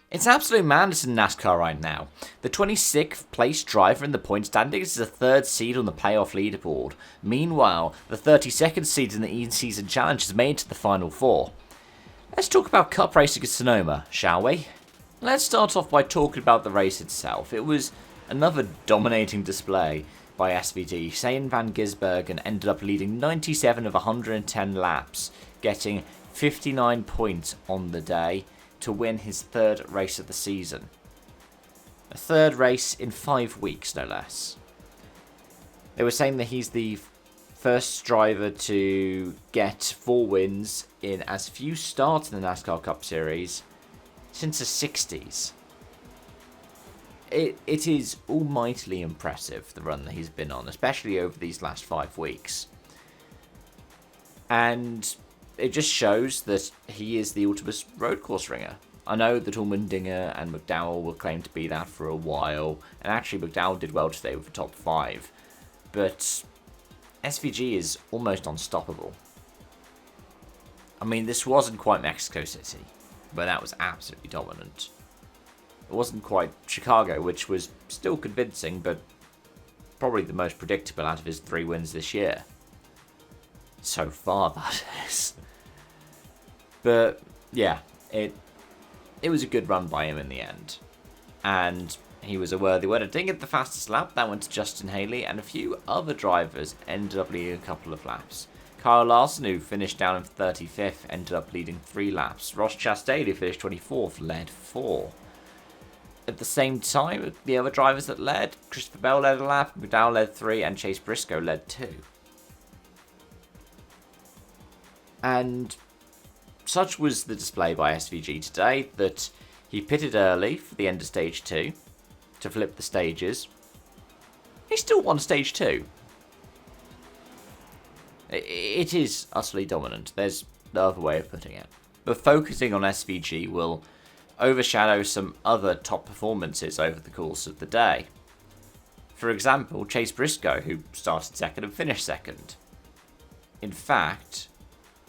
It's absolute madness in NASCAR right now. The 26th place driver in the point standings is a third seed on the playoff leaderboard. Meanwhile, the 32nd seed in the in-season challenge has made it to the final four. Let's talk about cup racing at Sonoma, shall we? Let's start off by talking about the race itself. It was another dominating display by SVG. Shane van Gisbergen ended up leading 97 of 110 laps, getting 59 points on the day to win his third race of the season. A third race in 5 weeks, no less. They were saying that he's the first driver to get 4 wins in as few starts in the NASCAR Cup Series since the 60s. It is almightily impressive, the run that he's been on, especially over these last 5 weeks. And it just shows that he is the ultimate road course ringer. I know that Allmendinger and McDowell will claim to be that for a while, and actually McDowell did well today with the top 5, but SVG is almost unstoppable. I mean, this wasn't quite Mexico City, but that was absolutely dominant. It wasn't quite Chicago, which was still convincing, but probably the most predictable out of his 3 wins this year. So far, that is. But yeah, it was a good run by him in the end. And he was a worthy winner. Didn't get the fastest lap, that went to Justin Haley, and a few other drivers ended up leading a couple of laps. Kyle Larson, who finished down in 35th, ended up leading 3 laps. Ross Chastain, who finished 24th, led 4. At the same time, the other drivers that led, Christopher Bell led a lap, McDowell led 3, and Chase Briscoe led 2. And such was the display by SVG today that he pitted early for the end of Stage 2 to flip the stages. He still won Stage 2. It is utterly dominant. There's no other way of putting it. But focusing on SVG will overshadow some other top performances over the course of the day. For example, Chase Briscoe, who started second and finished second. In fact,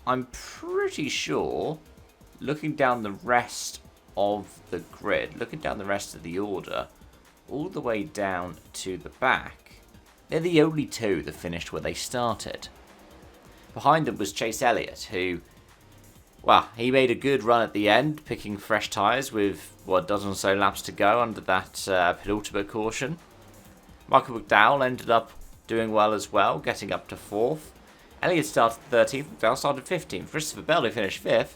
I'm pretty sure, looking down the rest of the grid, looking down the rest of the order, all the way down to the back, they're the only 2 that finished where they started. Behind them was Chase Elliott, who, well, he made a good run at the end, picking fresh tyres with, a dozen or so laps to go under that penultimate caution. Michael McDowell ended up doing well as well, getting up to 4th. Elliott started 13th, McDowell started 15th. Christopher Bell, who finished 5th,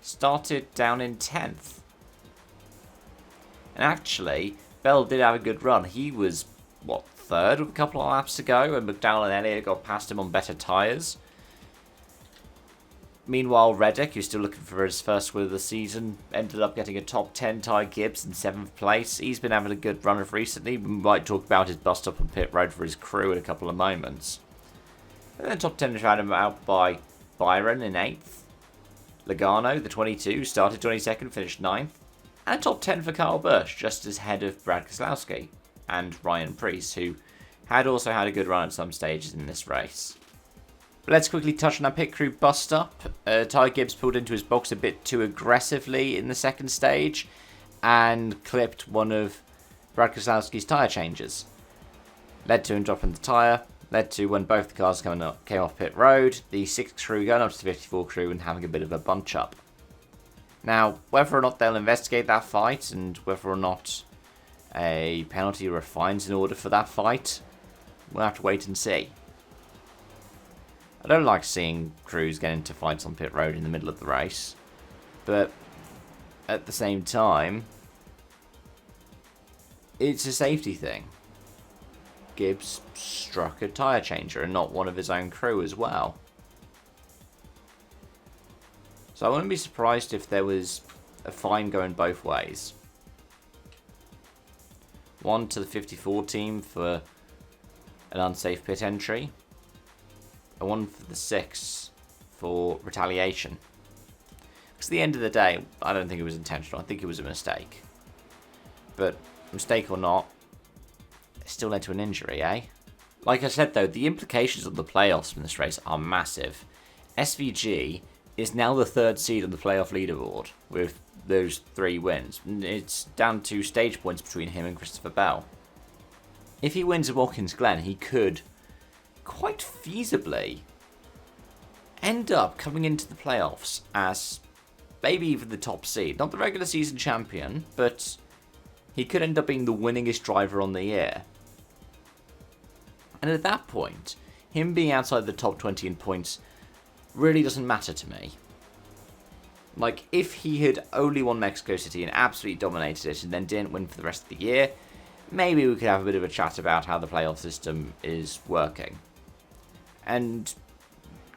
started down in 10th. And actually, Bell did have a good run. He was, 3rd with a couple of laps to go, and McDowell and Elliott got past him on better tyres. Meanwhile, Reddick, who's still looking for his first win of the season, ended up getting a top 10. Ty Gibbs in 7th place. He's been having a good run of recently. We might talk about his bust up on pit road for his crew in a couple of moments. And then top 10 is rounded out by Byron in 8th. Logano, the 22, started 22nd, finished 9th. And top 10 for Kyle Busch, just as head of Brad Keselowski and Ryan Preece, who had also had a good run at some stages in this race. But let's quickly touch on our pit crew bust up. Ty Gibbs pulled into his box a bit too aggressively in the second stage and clipped one of Brad Keselowski's tyre changes. Led to him dropping the tyre, led to when both the cars came off pit road, the 6th crew going up to the 54 crew and having a bit of a bunch up. Now, whether or not they'll investigate that fight and whether or not a penalty or a fine's in order for that fight, we'll have to wait and see. I don't like seeing crews get into fights on pit road in the middle of the race, but at the same time, it's a safety thing. Gibbs struck a tyre changer and not one of his own crew as well. So I wouldn't be surprised if there was a fine going both ways. One to the 54 team for an unsafe pit entry, and one for the 6 for retaliation. Because at the end of the day, I don't think it was intentional. I think it was a mistake. But mistake or not, it still led to an injury, eh? Like I said though, the implications of the playoffs from this race are massive. SVG is now the 3rd seed on the playoff leaderboard, with those 3 wins. It's down to stage points between him and Christopher Bell. If he wins at Watkins Glen, he could quite feasibly end up coming into the playoffs as maybe even the top seed. Not the regular season champion, but he could end up being the winningest driver on the year. And at that point, him being outside the top 20 in points really doesn't matter to me. Like, if he had only won Mexico City and absolutely dominated it and then didn't win for the rest of the year, maybe we could have a bit of a chat about how the playoff system is working. And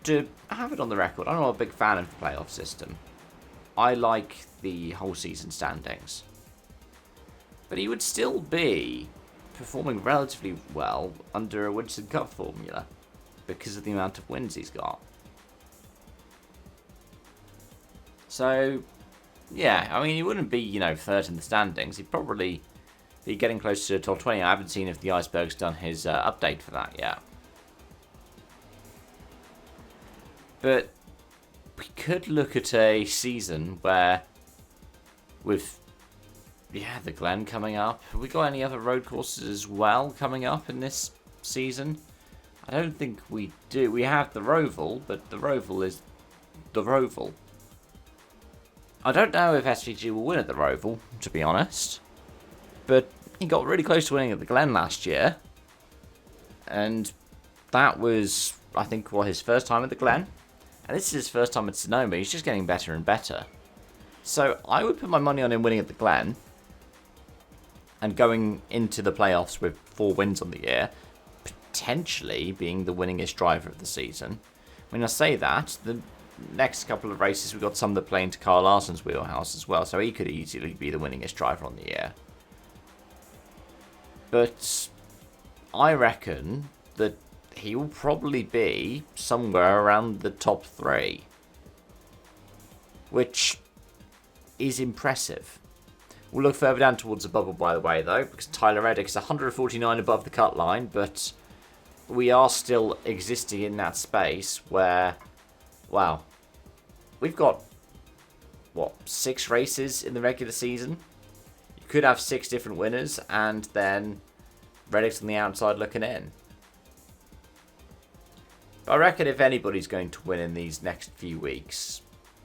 to have it on the record, I'm not a big fan of the playoff system. I like the whole season standings. But he would still be performing relatively well under a Winston Cup formula because of the amount of wins he's got. So, yeah, I mean, he wouldn't be, third in the standings. He'd probably be getting close to the top 20. I haven't seen if the Iceberg's done his update for that yet. But we could look at a season where, with, the Glen coming up, have we got any other road courses as well coming up in this season? I don't think we do. We have the Roval, but the Roval is the Roval. I don't know if SVG will win at the Roval, to be honest. But he got really close to winning at the Glen last year. And that was, I think, his first time at the Glen. And this is his first time at Sonoma. He's just getting better and better. So I would put my money on him winning at the Glen. And going into the playoffs with 4 wins on the year. Potentially being the winningest driver of the season. When I say that, the next couple of races, we've got some that play into Kyle Larson's wheelhouse as well, so he could easily be the winningest driver on the year. But I reckon that he will probably be somewhere around the top 3, which is impressive. We'll look further down towards the bubble, by the way, though, because Tyler Reddick is 149 above the cut line, but we are still existing in that space where, wow, we've got, 6 races in the regular season? You could have 6 different winners, and then Reddick's on the outside looking in. But I reckon if anybody's going to win in these next few weeks,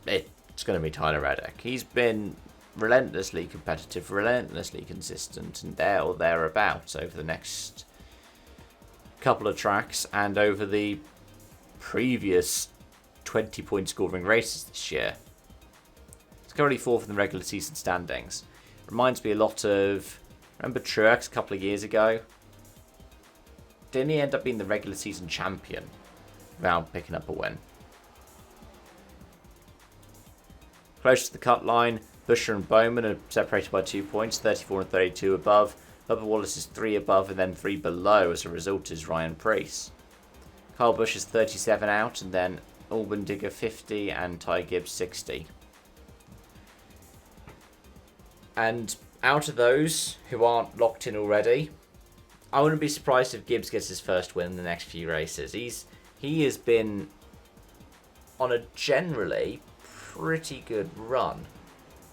it's going to be Tyler Reddick. He's been relentlessly competitive, relentlessly consistent, and there or thereabouts over the next couple of tracks and over the previous 20-point scoring races this year. It's currently 4th in the regular season standings. Reminds me a lot of, remember Truex a couple of years ago? Didn't he end up being the regular season champion without picking up a win? Close to the cut line, Buescher and Bowman are separated by 2 points, 34 and 32 above. Bubba Wallace is 3 above and then 3 below. As a result is Ryan Preece. Kyle Busch is 37 out, and then Allmendinger 50 and Ty Gibbs 60. And out of those who aren't locked in already, I wouldn't be surprised if Gibbs gets his first win in the next few races. He has been on a generally pretty good run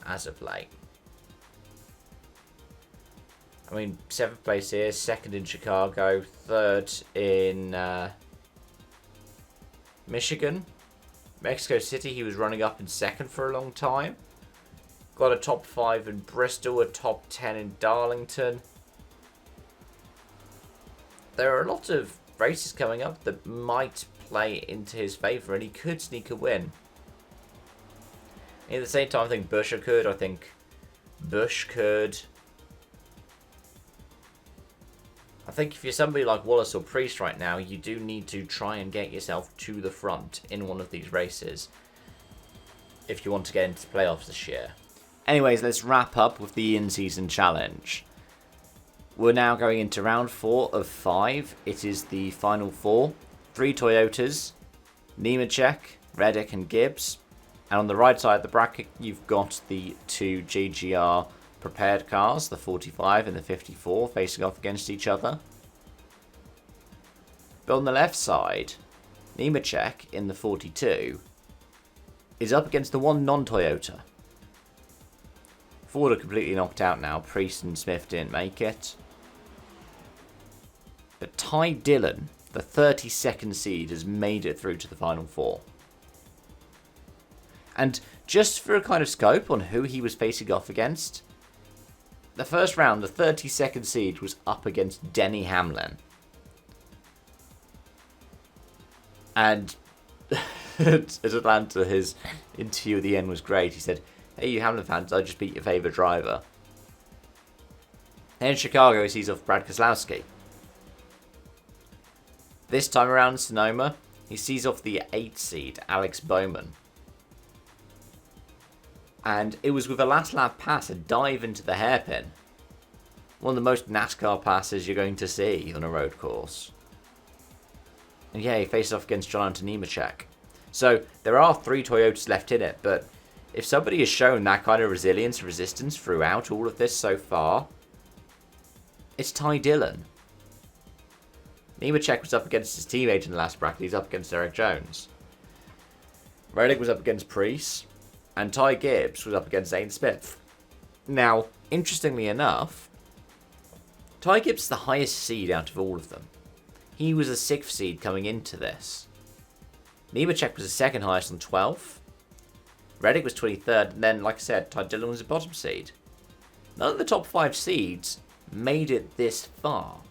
as of late. I mean, 7th place here, 2nd in Chicago, 3rd in Michigan. Mexico City, he was running up in 2nd for a long time. Got a top 5 in Bristol, a top 10 in Darlington. There are a lot of races coming up that might play into his favour, and he could sneak a win. At the same time, I think Buescher could. I think Busch could. I think if you're somebody like Wallace or Preece right now, you do need to try and get yourself to the front in one of these races if you want to get into the playoffs this year. Anyways, let's wrap up with the in-season challenge. We're now going into round 4 of 5. It is the final 4. 3 Toyotas, Nemechek, Reddick and Gibbs. And on the right side of the bracket, you've got the 2 GGR prepared cars, the 45 and the 54, facing off against each other. But on the left side, Nemechek in the 42 is up against the 1 non-Toyota. Ford are completely knocked out now. Priest and Smith didn't make it. But Ty Dillon, the 32nd seed, has made it through to the Final Four. And just for a kind of scope on who he was facing off against, the first round, the 32nd seed was up against Denny Hamlin. And at Atlanta, his interview at the end was great. He said, "Hey, you Hamlin fans, I just beat your favourite driver." And in Chicago, he sees off Brad Keselowski. This time around in Sonoma, he sees off the 8th seed, Alex Bowman. And it was with a last lap pass, a dive into the hairpin. One of the most NASCAR passes you're going to see on a road course. And yeah, he faced off against Jonathan Nemechek. So there are 3 Toyotas left in it, but if somebody has shown that kind of resilience and resistance throughout all of this so far, it's Ty Dillon. Nemechek was up against his teammate in the last bracket. He's up against Eric Jones. Reddick was up against Priest. And Ty Gibbs was up against Zane Smith. Now, interestingly enough, Ty Gibbs is the highest seed out of all of them. He was a 6th seed coming into this. Nemechek was the second highest on 12th. Reddick was 23rd. And then, like I said, Ty Dillon was the bottom seed. None of the top 5 seeds made it this far.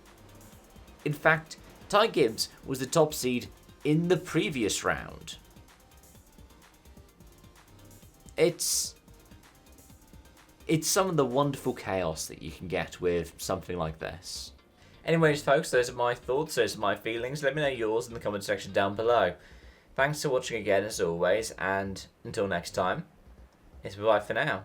In fact, Ty Gibbs was the top seed in the previous round. It's some of the wonderful chaos that you can get with something like this. Anyways, folks, those are my thoughts, those are my feelings. Let me know yours in the comment section down below. Thanks for watching again, as always, and until next time, it's bye for now.